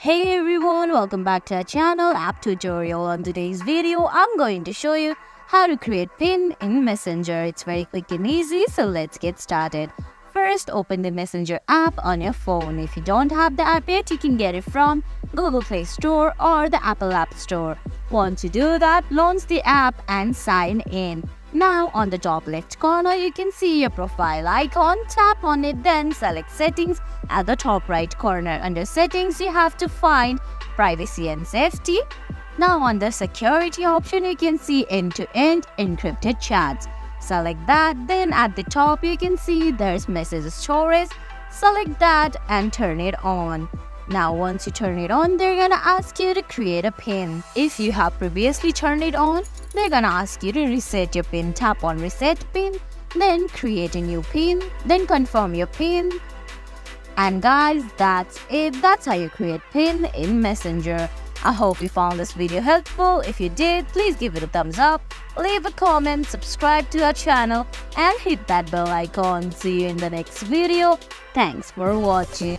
Hey everyone, welcome back to our channel app tutorial. On today's video, I'm going to show you how to create pin in Messenger. It's very quick and easy, so let's get started. First, open the Messenger app on your phone. If you don't have the app yet, you can get it from Google Play Store or the Apple App Store. Once you do that, launch the app and sign in. Now, on the top left corner, you can see your profile icon. Tap on it, then select Settings at the top right corner. Under Settings, you have to find Privacy and Safety. Now, on the Security option, you can see End-to-End Encrypted Chats. Select that. Then at the top, you can see there's Message Storage. Select that and turn it on. Now, once you turn it on, they're gonna ask you to create a pin. If you have previously turned it on, they're gonna ask you to reset your pin. Tap on Reset Pin, then create a new pin, then confirm your pin. And guys, that's it. That's how you create pin in Messenger. I hope you found this video helpful. If you did, please give it a thumbs up, leave a comment, subscribe to our channel, and hit that bell icon. See you in the next video. Thanks for watching.